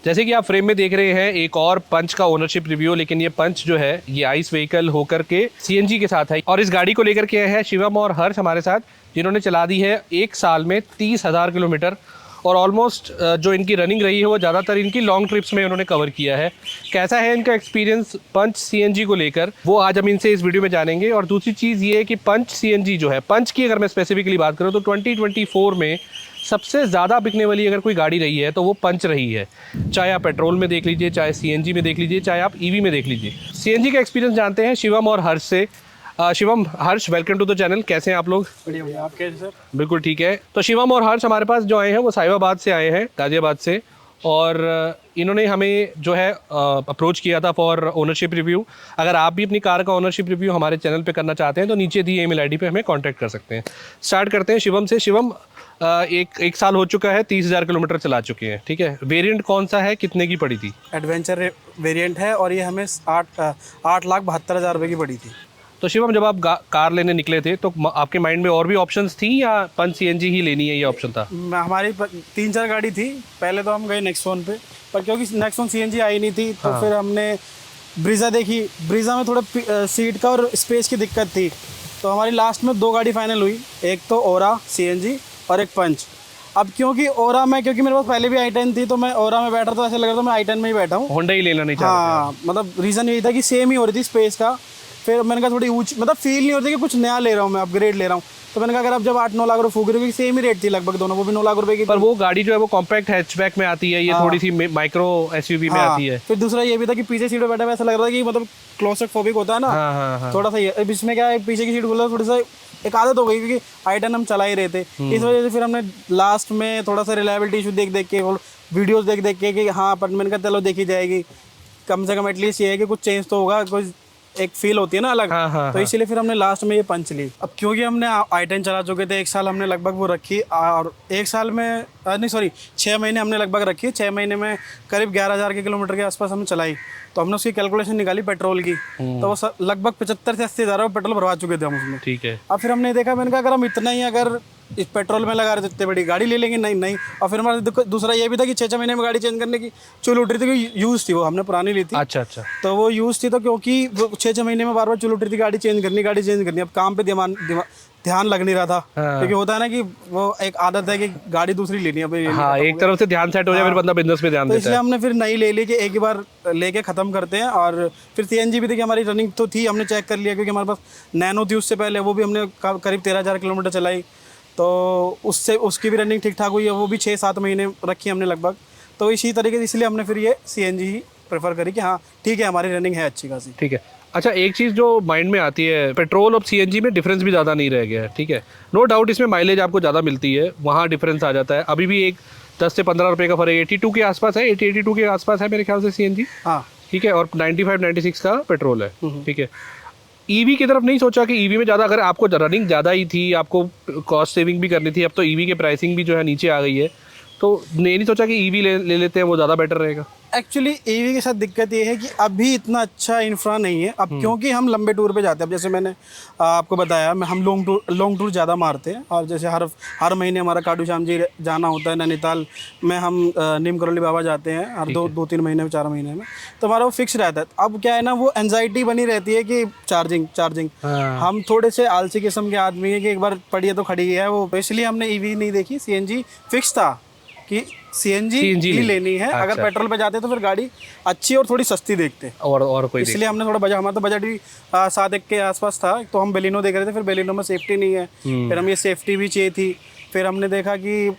जैसे कि आप फ्रेम में देख रहे हैं एक और पंच का ओनरशिप रिव्यू, लेकिन ये पंच जो है ये आइस व्हीकल होकर के सीएनजी के साथ है। और इस गाड़ी को लेकर के हैं शिवम और हर्ष हमारे साथ, जिन्होंने चला दी है 1 साल में 30,000 किलोमीटर। और ऑलमोस्ट जो इनकी रनिंग रही है वो ज़्यादातर इनकी लॉन्ग ट्रिप्स में उन्होंने कवर किया है। कैसा है इनका एक्सपीरियंस पंच सीएनजी को लेकर, वो आज हम इनसे इस वीडियो में जानेंगे। और दूसरी चीज़ ये है कि पंच सीएनजी जो है, पंच की अगर मैं स्पेसिफिकली बात करूँ तो 2024 में सबसे ज़्यादा बिकने वाली अगर कोई गाड़ी रही है तो वो पंच रही है। चाहे आप पेट्रोल में देख लीजिए, चाहे सीएनजी में देख लीजिए, चाहे आप ईवी में देख लीजिए। सीएनजी का एक्सपीरियंस जानते हैं शिवम और हर्ष से। शिवम, हर्ष, वेलकम टू द चैनल। कैसे हैं आप लोग? बढ़िया। आप कैसे सर? बिल्कुल ठीक है। तो शिवम और हर्ष हमारे पास जो आए हैं वो साहिबाबाद से आए हैं, गाजियाबाद से। और इन्होंने हमें जो है अप्रोच किया था फॉर ओनरशिप रिव्यू। अगर आप भी अपनी कार का ओनरशिप रिव्यू हमारे चैनल पे करना चाहते हैं तो नीचे दी ईमेल आईडी पे हमें कांटेक्ट कर सकते हैं। स्टार्ट करते हैं शिवम से। शिवम, एक साल हो चुका है, 30,000 किलोमीटर चला चुके हैं, ठीक है। वेरिएंट कौन सा है, कितने की पड़ी थी? एडवेंचर वेरिएंट है और ये हमें 8,72,000 रुपये की पड़ी थी। तो शिवम, जब आप कार लेने निकले थे तो आपके माइंड में और भी ऑप्शंस थी या पंच सीएनजी ही लेनी है, ये ऑप्शन था? हमारी 3-4 गाड़ी थी। पहले तो हम गए नेक्सॉन पे, पर क्योंकि नेक्सॉन सीएनजी आई नहीं थी तो फिर हमने ब्रीज़ा देखी। ब्रीज़ा में थोड़ा सीट का और स्पेस की दिक्कत थी, तो हमारी लास्ट में 2 गाड़ी फाइनल हुई। एक तो ओरा सीएनजी और एक पंच। अब क्योंकि ओरा में, क्योंकि मेरे पास पहले भी i10 थी तो मैं ओरा में बैठा, तो ऐसा लग रहा था मैं i10 में ही बैठा हूँ। होंडा ही लेना नहीं चाहता? हाँ, मतलब रीज़न यही था कि सेम ही हो रही थी स्पेस का। फिर मैंने कहा थोड़ी ऊँच, मतलब फील नहीं होती कि कुछ नया ले रहा हूँ मैं, अपग्रेड ले रहा हूँ। तो मैंने कहा अगर अब जब 8-9 लाख रुपये फूक रही, सेम ही रेट थी लगभग दोनों, वो भी 9 लाख रुपए की। पर वो गाड़ी जो है वो कॉम्पैक्ट हैचबैक में आती है, ये थोड़ी सी माइक्रो एसयूवी में आती है। फिर दूसरा ये भी था कि पीछे सीट पे बैठा हुआ ऐसा लग रहा था कि मतलब क्लॉस्ट्रोफोबिक होता है ना, थोड़ा सा ये। इसमें क्या है, पीछे की सीट बोला थोड़ी सा एक आदत हो गई, क्योंकि i10 हम चला ही रहे थे। इस वजह से फिर हमने लास्ट में थोड़ा सा रिलायबिलिटी इशू देख देख के और वीडियोस देख देख के कि हाँ, पर मैंने कहा चलो देखी जाएगी, कम से कम एटलीस्ट ये है कि कुछ चेंज तो होगा, कोई एक फील होती है ना अलग। तो इसीलिए फिर हमने लास्ट में ये पंच ली। अब क्योंकि हमने i10 चला चुके थे, 1 साल हमने लगभग वो रखी, और 1 साल में नहीं सॉरी 6 महीने हमने लगभग रखी। 6 महीने में करीब 11,000 के किलोमीटर के आसपास हमने चलाई। तो हमने उसकी कैलकुलेशन निकाली पेट्रोल की, तो वो लगभग 75 से 80,000 पेट्रोल भरवा चुके थे हम उसमें। ठीक है। अब फिर हमने देखा, मैंने कहा अगर हम इतना ही अगर इस पेट्रोल में लगा रहे थे, इतनी बड़ी गाड़ी ले लेंगे, नहीं। और फिर हमारा दूसरा ये भी था कि 6-6 महीने में गाड़ी चेंज करने की चुल उठ रही थी, क्योंकि यूज़ थी वो, हमने पुरानी ली थी। अच्छा। तो वो यूज़ थी, तो क्योंकि 6-6 महीने में बार चुल उठ रही थी, गाड़ी चेंज करनी। अब काम पे ध्यान लग नहीं रहा था। क्योंकि होता है ना कि वो एक आदत है कि गाड़ी दूसरी लेनी है। हाँ, एक तरफ से ध्यान सेट हो जाए, फिर बंदा बिजनेस पे ध्यान देता है। इसलिए हमने फिर नई ले ली कि एक ही बार लेके ख़त्म करते हैं। और फिर सीएनजी भी थी कि हमारी रनिंग तो थी, हमने चेक कर लिया, क्योंकि हमारे पास नैनो थी उससे पहले, वो भी हमने करीब 13,000 किलोमीटर चलाई, तो उससे उसकी भी रनिंग ठीक ठाक हुई है। वो भी 6-7 महीने रखी हमने लगभग। तो इसी तरीके से इसलिए हमने फिर ये सीएनजी ही प्रेफर करी कि हाँ ठीक है, हमारी रनिंग है अच्छी खासी। ठीक है। अच्छा, एक चीज़ जो माइंड में आती है, पेट्रोल और सीएनजी में डिफरेंस भी ज़्यादा नहीं रह गया है, ठीक है। नो डाउट इसमें माइलेज आपको ज़्यादा मिलती है, वहाँ डिफरेंस आ जाता है। अभी भी एक 10 से 15 रुपये का फर्क 82 के आसपास है, 80-82 के आसपास है मेरे ख्याल से सीएनजी। हाँ, ठीक है। और 95-96 का पेट्रोल है, ठीक है। ईवी की तरफ नहीं सोचा कि ईवी में ज़्यादा, अगर आपको रनिंग ज़्यादा ही थी, आपको कॉस्ट सेविंग भी करनी थी, अब तो ईवी के प्राइसिंग भी जो है नीचे आ गई है, तो नहीं सोचा कि ईवी ले लेते हैं, वो ज़्यादा बेटर रहेगा? एक्चुअली ईवी के साथ दिक्कत ये है कि अभी इतना अच्छा इंफ्रा नहीं है। अब क्योंकि हम लंबे टूर पे जाते हैं, अब जैसे मैंने आपको बताया, हम लॉन्ग टूर ज़्यादा मारते हैं। और जैसे हर महीने हमारा खाटू श्याम जी जाना होता है, नैनीताल में हम नीम करौली बाबा जाते हैं हर 2-3 महीने में, 4 महीने में। तो हमारा वो फिक्स रहता है। अब क्या है ना, वो एंजाइटी बनी रहती है कि चार्जिंग। हम थोड़े से आलसी किस्म के आदमी हैं कि एक बार पड़ी है तो खड़ी है वो, इसलिए हमने ईवी नहीं देखी। सीएनजी फिक्स था कि सीएनजी ही लेनी है। अच्छा। अगर पेट्रोल पे जाते तो फिर गाड़ी अच्छी और थोड़ी सस्ती देखते, और कोई इसलिए हमने थोड़ा बजट, हमारा तो बजट भी 7 के आसपास था। तो हम बेलिनो देख रहे थे, फिर बेलिनो में सेफ्टी नहीं है, फिर हम ये सेफ्टी भी चाहिए थी। फिर हमने देखा कि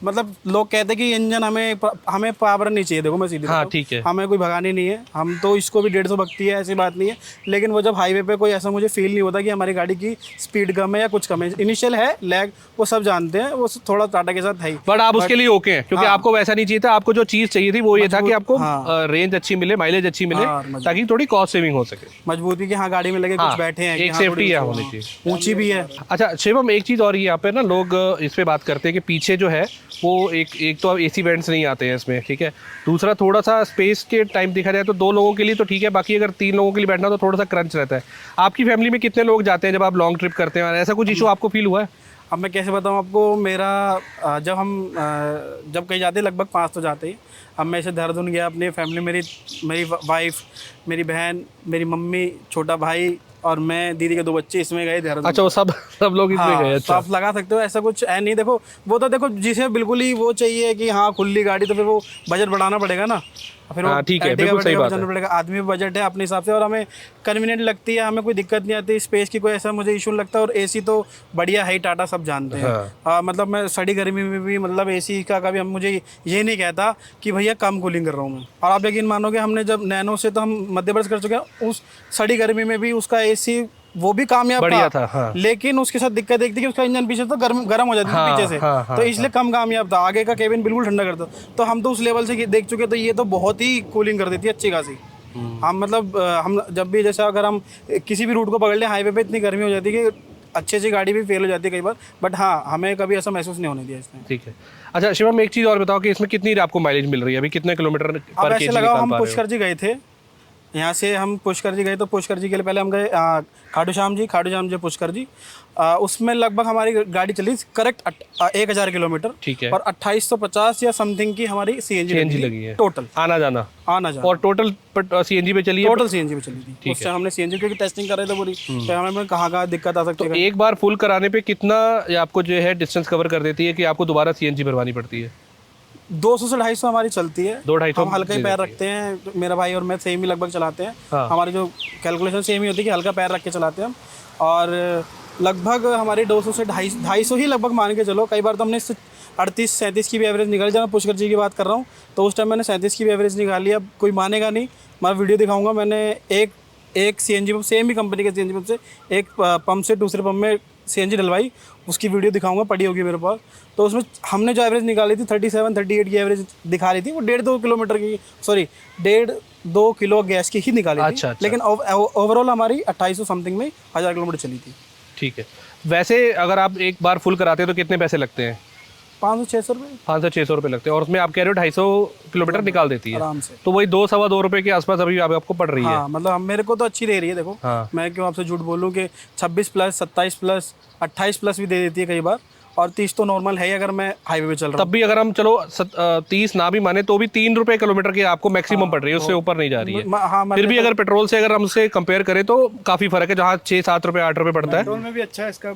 मतलब लोग कहते हैं कि इंजन हमें पावर नहीं चाहिए। देखो मैं सीधी हाँ, ठीक है, हमें कोई भगानी नहीं है, हम तो इसको भी 150 भगती है, ऐसी बात नहीं है। लेकिन वो जब हाईवे पे कोई ऐसा मुझे फील नहीं होता कि हमारी गाड़ी की स्पीड कम है या कुछ कम है। इनिशियल है लैग, वो सब जानते हैं, वो थोड़ा टाटा के साथ है ही। बट आप उसके लिए ओके हैं, क्योंकि आपको वैसा नहीं चाहिए था। आपको जो चीज़ चाहिए थी वो ये था कि आपको रेंज अच्छी मिले, माइलेज अच्छी मिले, ताकि थोड़ी कॉस्ट सेविंग हो सके, मजबूती कि हाँ गाड़ी में लगे कुछ बैठे हैं, एक सेफ्टी है होनी चाहिए, ऊंची भी है। अच्छा शिवम, एक चीज़ और यहाँ पे ना लोग इस पे बात करते हैं कि पीछे जो है वो एक तो एसी वेंट्स नहीं आते हैं इसमें, ठीक है। दूसरा, थोड़ा सा स्पेस के टाइम देखा जाए तो 2 लोगों के लिए तो ठीक है, बाकी अगर 3 लोगों के लिए बैठना तो थोड़ा सा क्रंच रहता है। आपकी फैमिली में कितने लोग जाते हैं जब आप लॉन्ग ट्रिप करते हैं, ऐसा कुछ इशू आपको फील हुआ है? अब मैं कैसे बताऊँ आपको, मेरा जब कहीं जाते लगभग 5 तो जाते ही। अब मैं ऐसे देहरादून गया, अपनी फैमिली, मेरी वाइफ, मेरी बहन, मेरी मम्मी, छोटा भाई और मैं, दीदी के 2 बच्चे, इसमें गए देहरादून। अच्छा, वो सब लोग इसमें गए। हाँ, तो अच्छा, आप लगा सकते हो, ऐसा कुछ है नहीं। देखो वो तो देखो, जिसे बिल्कुल ही वो चाहिए कि हाँ खुली गाड़ी, तो फिर वो बजट बढ़ाना पड़ेगा ना। फिर वो हाँ ठीक है, Ertiga बिल्कुल सही बात बजाना है। पड़ेगा। आदमी भी बजट है अपने हिसाब से, और हमें कन्वीनियंट लगती है, हमें कोई दिक्कत नहीं आती, स्पेस की कोई ऐसा मुझे इशू नहीं लगता। और एसी तो बढ़िया है ही, टाटा सब जानते हैं। मतलब मैं सड़ी गर्मी में भी मतलब एसी का कभी हम मुझे ये नहीं कहता कि भैया कम कूलिंग कर रहा हूँ मैं। और आप यकीन मानोगे, हमने जब नैनो से तो हम मध्य प्रदेश कर चुके हैं, उस सड़ी गर्मी में भी उसका एसी वो भी कामयाब बढ़िया था, हाँ। लेकिन उसके साथ दिक्कत एक थी कि उसका इंजन पीछे तो गर्म हो जाती थी पीछे से। तो इसलिए कम कामयाब था, आगे का केबिन बिल्कुल ठंडा करता। तो हम तो उस लेवल से देख चुके, तो ये तो बहुत ही कूलिंग कर देती है अच्छी खासी। हम मतलब हम जब भी, जैसे अगर हम किसी भी रूट को पकड़ लें, हाईवे पे इतनी गर्मी हो जाती है कि अच्छी गाड़ी भी फेल हो जाती है कई बार, बट हाँ हमें कभी ऐसा महसूस नहीं होने दिया इसमें। ठीक है। अच्छा शिवम, एक चीज़ और बताओ कि इसमें कितनी आपको माइलेज मिल रही है, अभी कितने किलोमीटर अब पर ऐसे केजी लगाओ, निकाल हम पा रहे हो? पुष्कर जी गए थे, यहाँ से हम पुष्कर जी गए, तो पुष्कर जी के लिए पहले हम गए खाटू श्याम जी पुष्कर जी। उसमें लगभग हमारी गाड़ी चली करेक्ट 1000 किलोमीटर। ठीक है। और 2850 या समथिंग की हमारी सीएनजी लगी है टोटल, आना जाना। और टोटल सीएनजी पे चली है? टोटल सीएनजी पे चली थी। उससे हमने सीएनजी की टेस्टिंग कर रहे थे पूरी, तो हमें कहाँ दिक्कत आ सकती है। तो एक बार फुल कराने पे कितना ये आपको जो है डिस्टेंस कवर कर देती है कि आपको दोबारा सीएनजी भरवानी पड़ती है? 200 से 250 हमारी चलती है। 200-250 हम हल्का ही पैर रखते हैं, तो मेरा भाई और मैं सेम ही लगभग चलाते हैं। हाँ। हमारी जो कैलकुलेशन सेम ही होती है कि हल्का पैर रख के चलाते हैं हम। और लगभग हमारी 200 से 250 ही लगभग मान के चलो। कई बार तो हमने 38-37 की भी एवरेज निकाली। जब मैं पुष्कर जी की बात कर रहा हूँ, तो उस टाइम मैंने 37 की भी एवरेज निकाली। अब कोई मानेगा नहीं, मैं वीडियो दिखाऊंगा। मैंने एक सीएनजी पंप, सेम ही कंपनी के सीएनजी पंप से, एक पंप से दूसरे पंप में सीएनजी डलवाई, उसकी वीडियो दिखाऊंगा, पड़ी होगी मेरे पास। तो उसमें हमने जो एवरेज निकाली थी 37-38 की एवरेज दिखा रही थी। वो 1.5-2 किलोमीटर की, सॉरी 1.5-2 किलो गैस की ही निकाली थी। अच्छा। लेकिन ओवरऑल हमारी 2800 समथिंग में 1000 किलोमीटर चली थी। ठीक है। वैसे अगर आप एक बार फुल कराते हैं तो कितने पैसे लगते हैं? 500-600 रुपये 500-600 रुपये लगते हैं, और उसमें आप कह रहे हो 250 किलोमीटर निकाल देती है आराम से। तो वही 2-2.25 रुपये के आसपास अभी आपको पड़ रही है। हाँ, मतलब मेरे को तो अच्छी दे रही है। देखो हाँ। मैं क्यों आपसे झूठ बोलूँ कि 26+, 27+, 28+ भी दे देती है कई बार, और 30 तो नॉर्मल है अगर मैं हाईवे पे चल रहा हूँ। तब भी अगर हम चलो 30 ना भी माने तो भी 3 रुपये किलोमीटर की आपको मैक्सिमम पड़ रही है, उससे ऊपर नहीं जा रही है। हाँ, फिर भी अगर पेट्रोल से अगर हम उसे कंपेयर करें तो काफ़ी फर्क है, जहाँ 6-7 रुपये 8 रुपये पड़ता है। पेट्रोल में भी अच्छा है इसका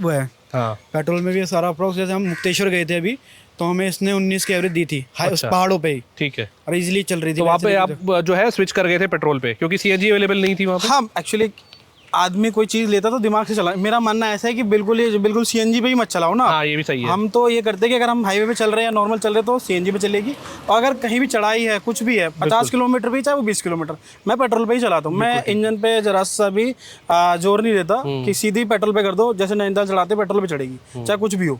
वो है। हाँ, पेट्रोल में भी सारा अप्रोक्स, जैसे हम मुक्तेश्वर गए थे अभी, तो हमें इसने 19 की एवरेज दी थी उस पहाड़ों पे ही, ठीक है। और इजीली चल रही थी। तो वहाँ पे आप जो है स्विच कर गए थे पेट्रोल पे, क्योंकि सीएनजी अवेलेबल नहीं थी वहाँ पे? हाँ, एक्चुअली आदमी कोई चीज़ लेता तो दिमाग से चला। मेरा मानना ऐसा है कि बिल्कुल सीएनजी पे ही मत चलाओ ना। हाँ, ये भी सही है। हम तो ये करते हैं कि अगर हम हाईवे पे चल रहे हैं या नॉर्मल चल रहे हैं तो सीएनजी पे चलेगी, और अगर कहीं भी चढ़ाई है, कुछ भी है, 50 किलोमीटर भी चाहे वो 20 किलोमीटर, मैं पेट्रोल पे ही चलाता हूँ। मैं इंजन पे जरा सा भी जोर नहीं देता कि सीधी पेट्रोल पे कर दो। जैसे नैनीताल चलाते पेट्रोल पे चढ़ेगी, चाहे कुछ भी हो।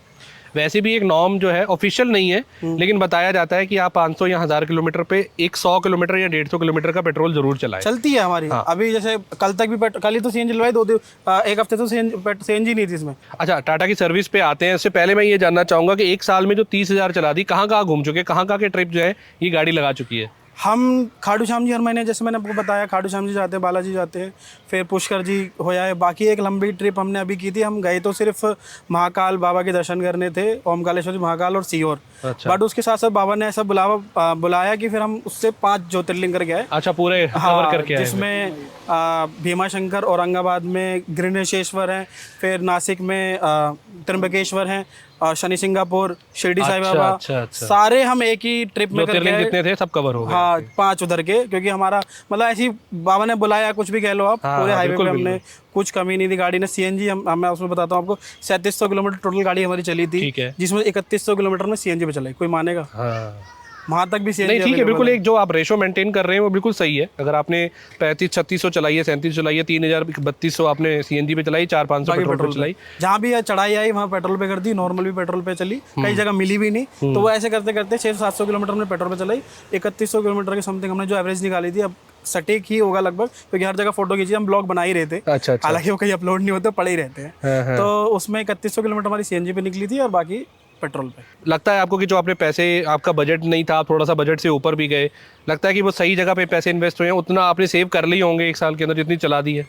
वैसे भी एक नॉर्म जो है ऑफिशियल नहीं है, लेकिन बताया जाता है कि आप 500 या 1000 किलोमीटर पे 100 किलोमीटर या 150 किलोमीटर का पेट्रोल जरूर चलाएं। चलती है हमारी। हाँ। अभी जैसे कल तक भी कल ही तो सीएनजी डलवाई, 2 दिन, एक हफ्ते तो सीएनजी नहीं थी इसमें। अच्छा, टाटा की सर्विस पे आते हैं। इससे पहले मैं ये जानना चाहूंगा कि एक साल में जो 30,000 चला दी, कहाँ कहाँ घूम चुके, कहाँ कहाँ के ट्रिप जो है ये गाड़ी लगा चुकी है? हम खाटू श्याम जी हर महीने, जैसे मैंने आपको बताया, खाटू श्याम जी जाते हैं, बालाजी जाते हैं, फिर पुष्कर जी होया है। बाकी एक लंबी ट्रिप हमने अभी की थी। हम गए तो सिर्फ महाकाल बाबा के दर्शन करने थे, ओमकालेश्वर जी, महाकाल और सीहोर। अच्छा। बट उसके साथ साथ बाबा ने ऐसा बुलाया कि फिर हम उससे 5 ज्योतिर्लिंग करके आए। अच्छा, पूरे कवर करके आए? जिसमें भीमा शंकर औरंगाबाद में, गृहणेश्वर है, फिर नासिक में त्र्यंबकेश्वर है, शनि सिंगापुर, शिरडी साई बाबा। अच्छा। सारे हम एक ही ट्रिप में करके आए। जितने थे सब कवर हो गए? हाँ, 5 उधर के, क्योंकि हमारा मतलब ऐसी बाबा ने बुलाया, कुछ भी कह लो आप। पूरे हाईवे पे हमने कुछ कमी नहीं थी। गाड़ी ने सीएनजी, मैं उसमें बताता हूँ आपको, 3700 किलोमीटर टोटल गाड़ी हमारी चली थी, जिसमें 3100 किलोमीटर में सीएनजी पे चलाई। कोई मानेगा? वहाँ तक भी सीएनजी नहीं, ठीक है, बिल्कुल। एक जो आप रेशो मेंटेन कर रहे हैं वो बिल्कुल सही है। अगर आपने 35-3600 चलाई है, 3700 चलाई है, 3000-3200 आपने सीएनजी पे चलाई, 400-500 पेट्रोल पे चलाई। जहाँ भी चढ़ाई आई वहाँ पेट्रोल पे कर दी, नॉर्मल भी पेट्रोल पे चली, कई जगह मिली भी नहीं। तो वो ऐसे करते करते 600-700 किलोमीटर हमने पेट्रोल पे चलाई। 3100 किलोमीटर के समथिंग हमने जो एवरेज निकाली थी। अब सटीक ही होगा लगभग, क्योंकि हर जगह फोटो खींची, हम ब्लॉग बना ही रहे थे। अच्छा। हालांकि वो कहीं अपलोड नहीं होते, पड़े ही रहते हैं। तो उसमें 3100 किलोमीटर हमारी सीएनजी पे निकली थी, और बाकी पेट्रोल पे। लगता है आपको कि जो आपने पैसे, आपका बजट नहीं था, आप थोड़ा सा बजट से ऊपर भी गए, लगता है कि वो सही जगह पे पैसे इन्वेस्ट हुए हैं, उतना आपने सेव कर लिए होंगे एक साल के अंदर जितनी चला दी है?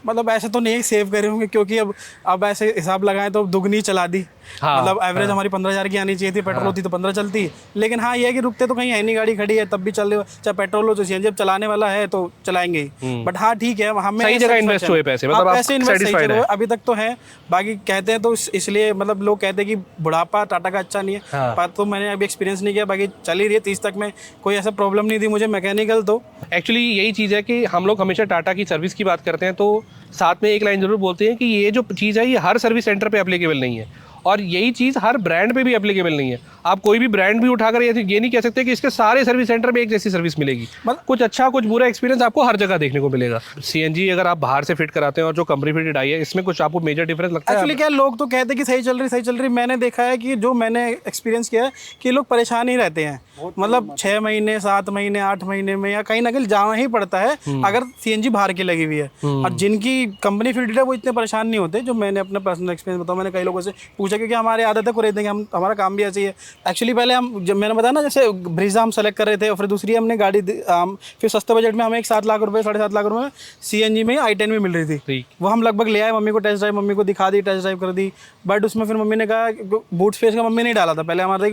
मतलब ऐसे तो नहीं सेव करे होंगे, क्योंकि अब ऐसे हिसाब लगाएं तो दुगनी चला दी। हाँ, मतलब एवरेज हमारी 15,000 की आनी चाहिए थी, पेट्रोल होती तो 15 चलती। लेकिन हाँ ये है कि रुकते तो कहीं है नहीं, गाड़ी खड़ी है तब भी चल रहे हो, चाहे पेट्रोल हो तो सीएनजी अब चलाने वाला है तो चलाएंगे ही। बट हाँ ठीक है, हमें सही जगह इन्वेस्ट हुए पैसे, मतलब आप पैसे इन्वेस्ट सही satisfied चल है। रहे अभी तक तो है। बाकी कहते हैं तो इसलिए मतलब लोग कहते हैं कि बुढ़ापा टाटा का अच्छा नहीं है, हाँ। बात तो मैंने अभी एक्सपीरियंस नहीं किया। बाकी चल ही रही है 30 तक में, कोई ऐसा प्रॉब्लम नहीं थी मुझे मैकेनिकल तो। एक्चुअली यही चीज़ है कि हम लोग हमेशा टाटा की सर्विस की बात करते हैं तो साथ में एक लाइन जरूर बोलते हैं कि ये जो चीज़ है ये हर सर्विस सेंटर पे एप्लीकेबल नहीं है, और यही चीज़ हर ब्रांड पे भी एप्लीकेबल नहीं है। आप कोई भी ब्रांड भी उठाकर ये नहीं कह सकते कि इसके सारे सर्विस सेंटर में एक जैसी सर्विस मिलेगी। कुछ अच्छा कुछ बुरा एक्सपीरियंस आपको हर जगह देखने को मिलेगा। सीएनजी अगर आप बाहर से फिट कराते हैं और जो कंपनी फिटेड आई है, इसमें कुछ आपको मेजर डिफरेंस लगता है? एक्चुअली क्या लोग तो कहते हैं कि सही चल रही। मैंने देखा है कि जो मैंने एक्सपीरियंस किया है कि लोग परेशान ही रहते हैं, मतलब 6 महीने 7 महीने 8 महीने में या कहीं ना कहीं जाना ही पड़ता है अगर सीएनजी बाहर की लगी हुई है। और जिनकी कंपनी फिटेड है वो इतने परेशान नहीं होते, जो मैंने अपना पर्सनल एक्सपीरियंस बताऊँ। मैंने कई लोगों से पूछा, क्योंकि हमारी आदत है कुरेदने की, हम हमारा काम भी ऐसे ही है। एक्चुअली पहले हम जब मैंने बताया ना, जैसे ब्रीजा हम सेलेक्ट कर रहे थे और फिर दूसरी हमने गाड़ी फिर सस्ते बजट में हमें एक 7 लाख रुपए 7.5 लाख रुपए सीएनजी में i10 में मिल रही थी। वो हम लगभग ले आए, मम्मी को टेस्ट ड्राइव मम्मी को दिखा दी, टेस्ट ड्राइव कर दी। बट उसमें फिर मम्मी ने कहा, बूट स्पेस का मम्मी नहीं डाला था पहले हमारे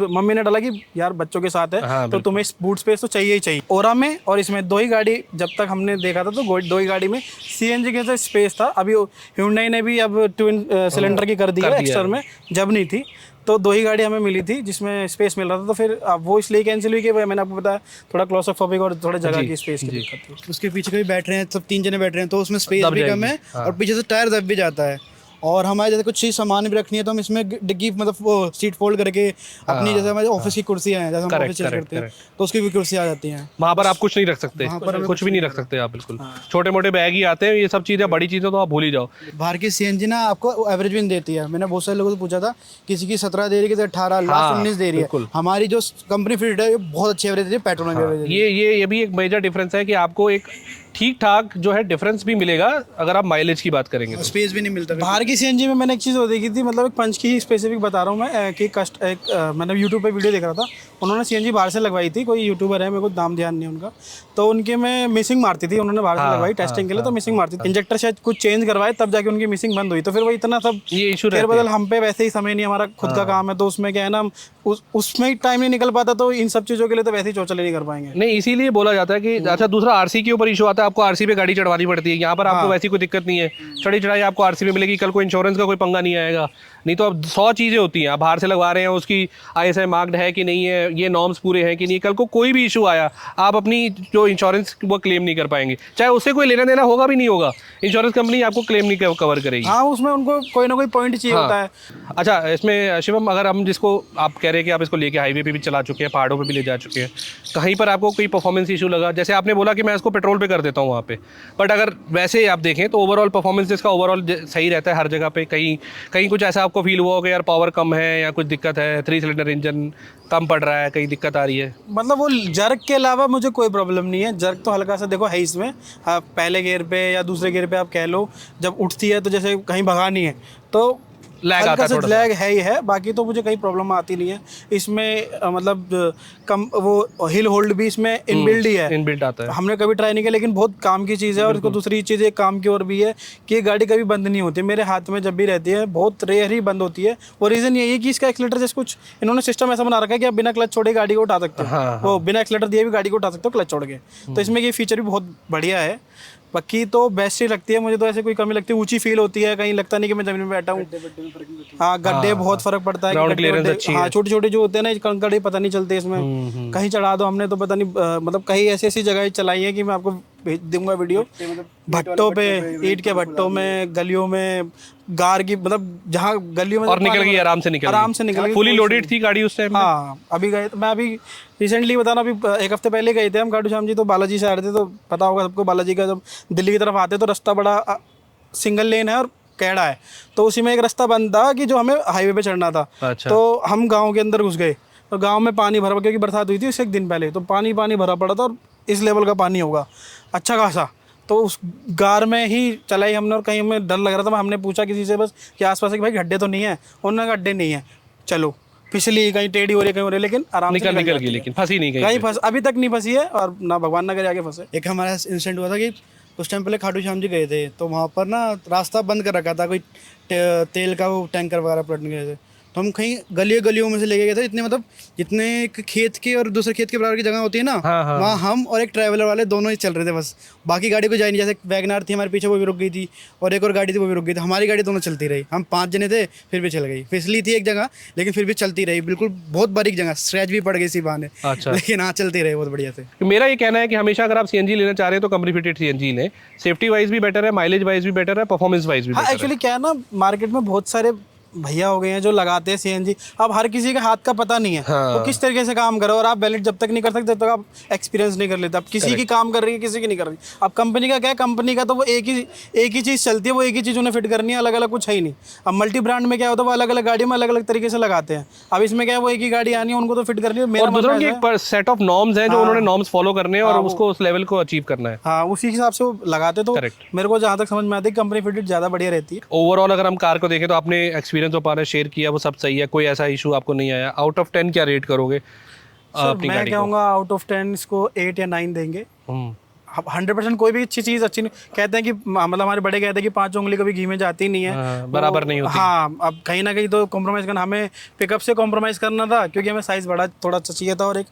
मम्मी ने डाला कि यार बच्चों के साथ है तो तुम्हें बूट स्पेस तो चाहिए ही चाहिए। ओरा में और इसमें दो ही गाड़ी जब तक हमने देखा था तो दो ही गाड़ी में सीएनजी के साथ स्पेस था। अभी Hyundai ने भी अब ट्विन सिलेंडर की कर दी है एक्स्टर में, जब नहीं थी तो दो ही गाड़ी हमें मिली थी जिसमें स्पेस मिल रहा था। तो फिर अब वो इसलिए कैंसिल हुई कि मैंने आपको बताया थोड़ा क्लॉस्ट्रोफोबिक और थोड़ा जगह की स्पेस की दिक्कत थी। उसके पीछे कभी बैठ रहे हैं, सब 3 जने बैठ रहे हैं तो उसमें स्पेस भी कम है और पीछे से टायर दब भी जाता है। और हमारे जैसे कुछ चीज़ सामान भी रखनी है तो हम इसमें डिग्गी मतलब वो सीट फोल्ड करके अपनी जैसे हमारे ऑफिस की कुर्सियाँ हैं, जैसे हम ऑफिस चेंज करते हैं तो उसकी भी कुर्सी आ जाती हैं। वहाँ पर आप कुछ नहीं रख सकते, कुछ भी नहीं रख सकते आप, बिल्कुल छोटे मोटे बैग ही आते हैं। ये सब चीज़ें, बड़ी चीज़ें तो आप भूल ही जाओ। बाहर की सीएनजी ना आपको एवरेज भी नहीं देती है। मैंने बहुत सारे लोगों से पूछा था, किसी की 17 दे रही है, किसी 18, लास्ट 19 दे रही है। हमारी जो कंपनी फिट है बहुत अच्छी एवरेज है, पेट्रोल एवरेज। ये भी एक मेजर डिफरेंस है कि आपको एक ठीक ठाक जो है डिफरेंस भी मिलेगा अगर आप माइलेज की बात करेंगे तो। स्पेस भी नहीं मिलता बाहर की सीएनजी में। मैंने एक चीज़ वो देखी थी, मतलब एक पंच की ही स्पेसिफिक बता रहा हूँ मैं कि मैंने यूट्यूब पे वीडियो देख रहा था, उन्होंने सीएनजी बाहर से लगवाई थी, कोई यूट्यूबर है, मेरे को नाम ध्यान नहीं उनका। तो उनके में मिसिंग मारती थी, उन्होंने बाहर से लगवाई टेस्टिंग के लिए, तो मिसिंग मारती थी। इंजेक्टर शायद कुछ चेंज करवाए तब जाके उनकी मिसिंग बंद हुई। तो फिर वो इतना सब ये इशू फिर बदल हम पे वैसे ही समय नहीं, हमारा खुद का काम है तो उसमें क्या है ना, उसमें टाइम नहीं निकल पाता, तो इन सब चीज़ों के लिए तो वैसे ही चौचले नहीं कर पाएंगे। नहीं, इसीलिए बोला जाता है कि अच्छा दूसरा आरसी के ऊपर इशू आता है, आपको आरसी पे गाड़ी चढ़वानी पड़ती है। यहाँ पर आपको वैसी कोई दिक्कत नहीं है, चढ़ी चढ़ाई आपको आरसी पे मिलेगी। कल को इंश्योरेंस का कोई पंगा नहीं आएगा। नहीं तो अब 100 चीज़ें होती हैं, आप बाहर से लगवा रहे हैं, उसकी ISI मार्क्ड है कि नहीं है, ये नॉर्म्स पूरे हैं कि नहीं। कल को कोई भी इशू आया, आप अपनी जो इंश्योरेंस वो क्लेम नहीं कर पाएंगे, चाहे उससे कोई लेना देना होगा भी नहीं होगा, इंश्योरेंस कंपनी आपको क्लेम नहीं कवर करेगी। हाँ, उसमें उनको कोई ना कोई पॉइंट चाहिए होता है। अच्छा, इसमें शिवम अगर हम जिसको आप कह रहे हैं कि आप इसको लेके हाईवे पे भी चला चुके हैं, पहाड़ों पे भी ले जा चुके हैं, कहीं पर आपको कोई परफॉर्मेंस इशू लगा, जैसे आपने बोला कि मैं इसको पेट्रोल पे कर देता हूँ वहाँ पे, बट अगर वैसे आप देखें तो ओवरऑल परफॉर्मेंस इसका ओवरऑल सही रहता है हर जगह पे? कहीं कुछ ऐसा आपको फील हुआ हो कि यार पावर कम है या कुछ दिक्कत है, 3 सिलेंडर इंजन कम पड़ रहा है, कहीं दिक्कत आ रही है? मतलब वो जर्क के अलावा मुझे कोई प्रॉब्लम नहीं है। जर्क तो हल्का सा देखो है इसमें, हाँ, पहले गियर पे या दूसरे गियर पे आप कह लो, जब उठती है तो जैसे कहीं भगानी है तो लैग आता है, थोड़ा लैग है ही है। बाकी तो मुझे कोई प्रॉब्लम आती नहीं है इसमें। मतलब कम वो हिल होल्ड भी इसमें इनबिल्ड ही है, इनबिल्ट आता है। हमने कभी ट्राई नहीं किया, लेकिन बहुत काम की चीज़ है। और इसको दूसरी चीज़ एक काम की और भी है कि ये गाड़ी कभी बंद नहीं होती, मेरे हाथ में जब भी रहती है, बहुत रेयर ही बंद होती है। वो रीज़न यही है कि इसका एक्सीलेटर जैसे कुछ इन्होंने सिस्टम ऐसा बना रखा है कि आप बिना क्लच छोड़े गाड़ी को उठा सकते हो। वो बिना एक्सीलेटर दिए भी गाड़ी को उठा सकते हो क्लच छोड़ के। तो इसमें ये फीचर भी बहुत बढ़िया है। बाकी तो बेस्ट ही लगती है मुझे, तो ऐसे कोई कमी लगती है, ऊंची फील होती है, कहीं लगता नहीं कि मैं जमीन में बैठा हूँ। हाँ, गड्ढे बहुत फर्क पड़ता है, हाँ, छोटे छोटे जो होते हैं ना कंकड़, पता नहीं चलते इसमें। कहीं चढ़ा दो हमने तो पता नहीं, मतलब कहीं ऐसी ऐसी जगह चलाई है कि मैं आपको भेज दूंगा वीडियो। भट्टों पे, ईंट के भट्टों में, गलियों में, गार की, मतलब जहाँ गलियों में, और निकल गई, आराम से निकल गई, फुली लोडेड थी गाड़ी उस टाइम। हाँ, अभी गए मैं अभी रिसेंटली बताना, अभी 1 हफ्ते पहले गए थे हम खाटू श्याम जी, तो बालाजी से आ रहे थे, तो पता होगा सबको बालाजी का, जब दिल्ली की तरफ आते तो रास्ता बड़ा सिंगल लेन है और कैड़ा है, तो उसी में एक रास्ता बंद था कि जो हमें हाईवे पे चढ़ना था। अच्छा। तो हम गाँव के अंदर घुस गए और गाँव में पानी भरा, क्योंकि बरसात हुई थी उससे 1 दिन पहले, तो पानी भरा पड़ा था और इस लेवल का पानी होगा अच्छा खासा। तो उस गार में ही चलाई हमने और कहीं हमें डर लग रहा था। हमने पूछा किसी से बस कि आसपास के भाई गड्ढे तो नहीं है, उन्होंने कहा गड्ढे नहीं है, चलो पिछली कहीं टेढ़ी हो रही, कहीं हो रही, लेकिन आराम से निकल गई, लेकिन फंसी नहीं गई, कहीं अभी तक नहीं फंसी है और ना भगवान ना करे आगे फंसे। एक हमारा इंसिडेंट हुआ था कि उस टाइम पहले खाटू श्याम जी गए थे, तो वहाँ पर ना रास्ता बंद कर रखा था, कोई तेल का वो टैंकर वगैरह पलटने गए थे, तो हम कहीं गलियों में से लेके गए थे, इतने मतलब जितने एक खेत के और दूसरे खेत के बराबर की जगह होती है ना, वहाँ हम और एक ट्रैवलर वाले दोनों ही चल रहे थे बस, बाकी गाड़ी को जाए नहीं। जैसे वैगनार थी हमारे पीछे, वो भी रुक गई थी, और एक और गाड़ी थी वो भी रुक गई थी, हमारी गाड़ी दोनों चलती रही। हम 5 जने थे, फिर भी चल गई, फिसली थी एक जगह लेकिन फिर भी चलती रही, बिल्कुल बहुत बारीक जगह, स्क्रैच भी पड़ गई इसी बहाने। अच्छा। लेकिन हाँ चलती रही बहुत बढ़िया से। मेरा ये कहना है कि हमेशा अगर आप सीएनजी लेना चाह रहे हैं तो कंपनी फिटेड सीएनजी लें, सेफ्टी वाइज भी बेटर है, माइलेज वाइज भी बेटर है, परफॉर्मेंस वाइज भी हाँ बेटर है। एक्चुअली क्या है ना, मार्केट में बहुत सारे भैया हो गए हैं जो लगाते हैं सीएनजी। अब हर किसी का हाथ का पता नहीं है तो किस तरीके से काम करो, और आप वैलिड जब तक नहीं कर सकते तब तक आप एक्सपीरियंस नहीं कर लेते। अब किसी की काम कर रही है, किसी की नहीं कर रही। अब कंपनी का क्या है, कंपनी का तो वो एक ही चीज़ चलती है, वो एक ही चीज़ उन्हें फिट करनी है, अलग अलग कुछ है ही नहीं। अब मल्टी ब्रांड में क्या होता है, वो अलग अलग गाड़ी में अलग अलग तरीके से लगाते हैं। अब इसमें क्या है, वो एक ही गाड़ी आनी है, उनको तो फिट करनी है। मेरा दूसरों की एक सेट ऑफ नॉर्म्स हैं जो उन्होंने नॉर्म्स फॉलो करने हैं और उसको उस लेवल को अचीव करना है। हाँ उसी हिसाब से वो लगाते। तो मेरे को जहाँ तक समझ में आती है कंपनी फिटेड ज़्यादा बढ़िया रहती है। ओवरऑल अगर हम कार को देखें तो आपने एक्सपीरियंस आपने शेयर किया, वो सब सही है, कोई ऐसा इशू आपको नहीं आया। आउट ऑफ 10 क्या रेट करोगे अपनी मैं गाड़ी को? कहूँगा आउट ऑफ 10 इसको 8 या 9 देंगे। 100% कोई भी अच्छी चीज़ अच्छी नहीं कहते हैं कि मतलब हमारे बड़े कहते हैं कि 5 उंगली कभी घी में जाती नहीं है, बराबर नहीं होती। हाँ अब कहीं ना कहीं तो कॉम्प्रोमाइज़ करना, हमें पिकअप से कॉम्प्रोमाइज़ करना था क्योंकि हमें साइज़ बड़ा थोड़ा चाहिए था, और एक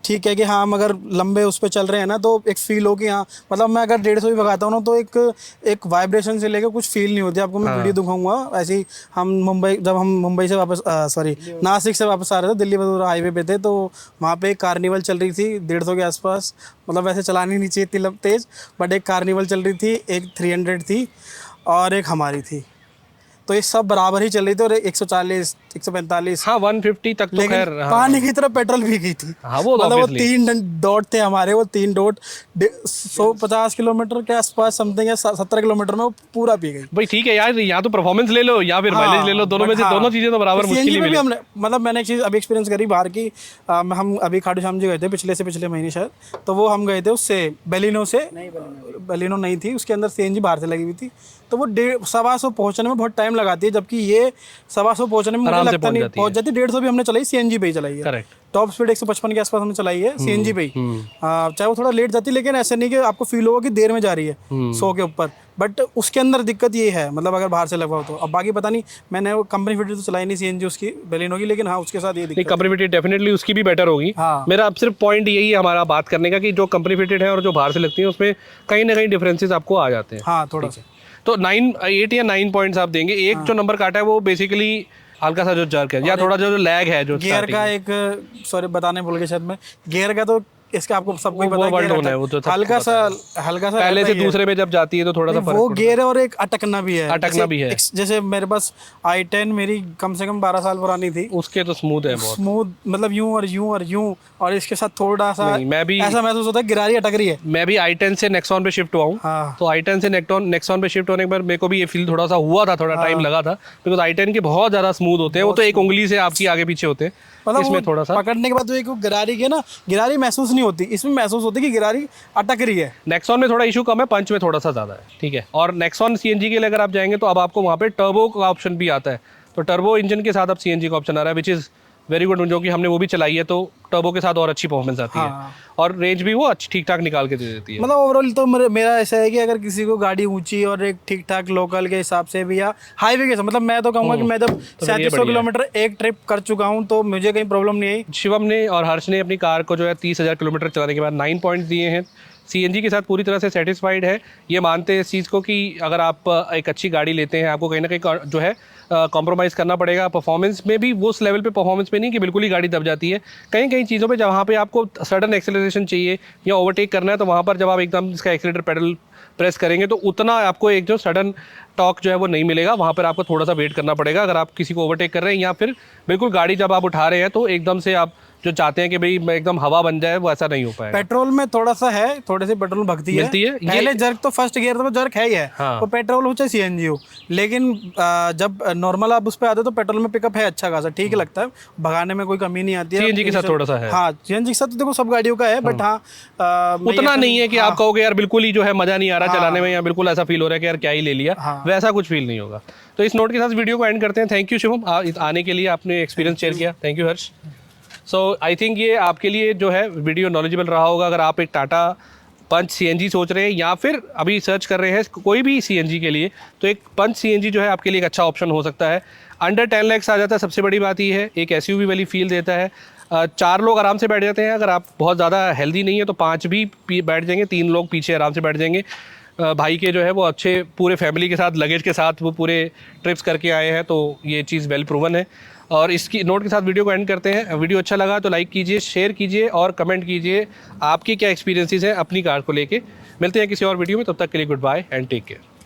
ठीक है कि हाँ हम अगर लंबे उस पर चल रहे हैं ना तो एक फील हो कि हाँ मतलब मैं अगर 150 भी भगाता हूँ ना तो एक वाइब्रेशन से लेकर कुछ फील नहीं होती। आपको मैं वीडियो दिखाऊंगा। ऐसे ही हम मुंबई से वापस नासिक से वापस आ रहे थे, दिल्ली बदौरा हाईवे पे थे, तो वहाँ पे एक कार्निवल चल रही थी 150 के आसपास। मतलब वैसे चलानी नहीं चाहिए इतनी तेज़, बट एक कार्निवल चल रही थी, एक 300 थी और एक हमारी थी, तो ये सब बराबर ही चल रही थी। और 140 145 हाँ 150 तक तो खैर पानी की तरह पेट्रोल भी गई थी। हाँ वो मतलब वो 3 डॉट थे हमारे, वो 3 डॉट 150 किलोमीटर के आसपास समथिंग या 70 किलोमीटर में वो पूरा पी गई। भाई ठीक है यार, या तो परफॉर्मेंस ले लो या फिर माइलेज ले लो, दोनों में से दोनों चीजें तो बराबर मुश्किल ही मिली। हमने मतलब मैंने एक चीज़ अभी एक्सपीरियंस करी बाहर की। हम अभी खाटू श्याम जी गए थे पिछले महीने शायद, तो वो हम गए थे उससे बेलिनो नहीं थी, उसके अंदर सीएनजी बाहर से लगी हुई थी, तो वो 125 पहुंचने में बहुत टाइम लगाती है, जबकि ये 125 पहुंचने में मुझे लगता नहीं पहुंच जाती। 150 भी हमने चलाई सीएनजी पे ही चलाई है। करेक्ट। टॉप स्पीड 155 के आसपास हमने चलाई है सीएनजी पे ही। चाहे वो थोड़ा लेट जाती है, लेकिन ऐसे नहीं कि आपको फील होगा कि देर में जा रही है 100 के ऊपर, बट उसके अंदर दिक्कत ये है मतलब अगर बाहर से लगवाओ तो। अब बाकी पता नहीं, मैंने वो कंपनी फिटेड तो चलाई नहीं सीएनजी उसकी बेलिनो की, लेकिन हाँ उसके साथ ये दिक्कत कंपनी फिटेड डेफिनेटली उसकी भी बेटर होगी। मेरा अब सिर्फ पॉइंट यही है हमारा बात करने का कि जो कंपनी फिटेड है और जो बाहर से लगती है उसमें कहीं ना कहीं डिफरेंसेस आपको आ जाते हैं। हाँ थोड़ा सा। तो 8 या 9 पॉइंट्स आप देंगे। एक जो नंबर काटा है वो बेसिकली हल्का सा जो जर्क है या थोड़ा जो लैग है, जो गियर का एक सॉरी बताने भूल गए शायद मैं, गियर का तो इसका आपको सबको ही पता है, वो तो हल्का सा पहले से दूसरे में जब जाती है तो थोड़ा सा फर्क वो गियर और एक अटकना भी है। जैसे मेरे पास i10 मेरी कम से कम 12 साल पुरानी थी, उसके तो स्मूथ है, बहुत स्मूथ मतलब यूं और यूं और यूं, और इसके साथ थोड़ा सा मैं भी ऐसा महसूस होता है गिरारी अटक रही है। मैं भी i10 से नेक्सॉन पे शिफ्ट हुआ हूँ। तो i10 से नेक्सॉन पे शिफ्ट होने के बाद मेरे को भी ये फील थोड़ा सा हुआ था, थोड़ा टाइम लगा था, बिकॉज i10 के बहुत ज्यादा स्मूथ होते हैं, वो तो एक उंगली से आपकी आगे पीछे होते हैं, इसमें थोड़ा सा पकड़ने के बाद एक गिरारी के ना, गिरारी महसूस नहीं होती, इसमें महसूस होती है कि गिरारी अटक रही है। नेक्सॉन में थोड़ा इशू कम है, पंच में थोड़ा सा ज्यादा है, ठीक है। और नेक्सॉन सीएनजी के लिए अगर आप जाएंगे तो अब आपको वहाँ पे टर्बो का ऑप्शन भी आता है, तो टर्बो इंजन के साथ अब सीएनजी का ऑप्शन आ रहा है, विच इज वेरी गुड, जो कि हमने वो भी चलाई है, तो टर्बो के साथ और अच्छी परफॉर्मेंस आती है और रेंज भी वो अच्छी ठीक ठाक निकाल के दे देती है। मतलब ओवरऑल तो मेरा ऐसा है कि अगर किसी को गाड़ी ऊंची और एक ठीक ठाक लोकल के हिसाब से भी या हाईवे के, मतलब मैं तो कहूँगा कि मैं जब 3700 किलोमीटर एक ट्रिप कर चुका हूँ तो मुझे कहीं प्रॉब्लम नहीं आई। शिवम ने और हर्ष ने अपनी कार को जो है 30,000 किलोमीटर चलाने के बाद 9 पॉइंट दिए हैं। सीएनजी के साथ पूरी तरह से सेटिस्फाइड है, ये मानते हैं इस चीज़ को कि अगर आप एक अच्छी गाड़ी लेते हैं आपको कहीं ना कहीं जो है कॉम्प्रोमाइज़ करना पड़ेगा। परफॉर्मेंस में भी वो उस लेवल पे परफॉर्मेंस पे नहीं कि बिल्कुल ही गाड़ी दब जाती है, कहीं चीज़ों पे जहाँ पे आपको सडन एक्सेलरेशन चाहिए या ओवरटेक करना है तो वहाँ पर जब आप एकदम इसका एक्सीलरेटर पेडल प्रेस करेंगे तो उतना आपको एक जो सडन टॉर्क जो है वो नहीं मिलेगा, वहाँ पर आपको थोड़ा सा वेट करना पड़ेगा अगर आप किसी को ओवरटेक कर रहे हैं, या फिर बिल्कुल गाड़ी जब आप उठा रहे हैं तो एकदम से आप जो चाहते हैं कि भाई एकदम हवा बन जाए वो ऐसा नहीं हो पाएगा। पेट्रोल में थोड़ा सा है, थोड़ी सी पेट्रोल भगती है पहले जर्क तो फर्स्ट गियर तो जर्क है ही है, वो पेट्रोल हो चाहे सीएनजी हो, लेकिन जब नॉर्मल आप उस पे आते हो तो पेट्रोल में पिकअप है अच्छा खासा, ठीक लगता है, भगाने में कोई कमी नहीं आती है। सीएनजी के साथ थोड़ा सा है, हाँ सीएनजी के साथ तो देखो सब गाड़ियों का है, बट हाँ उतना नहीं है कि आप कहोगे यार बिल्कुल ही जो है मजा नहीं आ रहा चलाने में, या बिल्कुल ऐसा फील हो रहा है कि यार क्या ही ले लिया, वैसा कुछ फील नहीं होगा। तो इस नोट के साथ वीडियो को एंड करते हैं। थैंक यू शिवम आने के लिए, आपने एक्सपीरियंस शेयर किया, thank you Harsh. So I think ये आपके लिए जो है वीडियो नॉलेजेबल रहा होगा। अगर आप एक टाटा पंच CNG सोच रहे हैं या फिर अभी सर्च कर रहे हैं कोई भी CNG के लिए, तो एक पंच CNG जो है आपके लिए एक अच्छा ऑप्शन हो सकता है। अंडर 10 lakhs आ जाता है, सबसे बड़ी बात ये है, एक SUV वाली फील देता है। 4 लोग आराम से बैठ जाते हैं, अगर आप बहुत ज़्यादा हेल्दी नहीं है तो 5 भी बैठ जाएंगे, 3 लोग पीछे आराम से बैठ जाएंगे। भाई के जो है वो अच्छे पूरे फैमिली के साथ, लगेज के साथ वो पूरे ट्रिप्स करके आए हैं, तो ये चीज़ वेल प्रूवन है। और इसकी नोट के साथ वीडियो को एंड करते हैं। वीडियो अच्छा लगा तो लाइक कीजिए, शेयर कीजिए और कमेंट कीजिए आपकी क्या एक्सपीरियंसेस हैं अपनी कार को लेके। मिलते हैं किसी और वीडियो में, तब तक के लिए good bye and take care.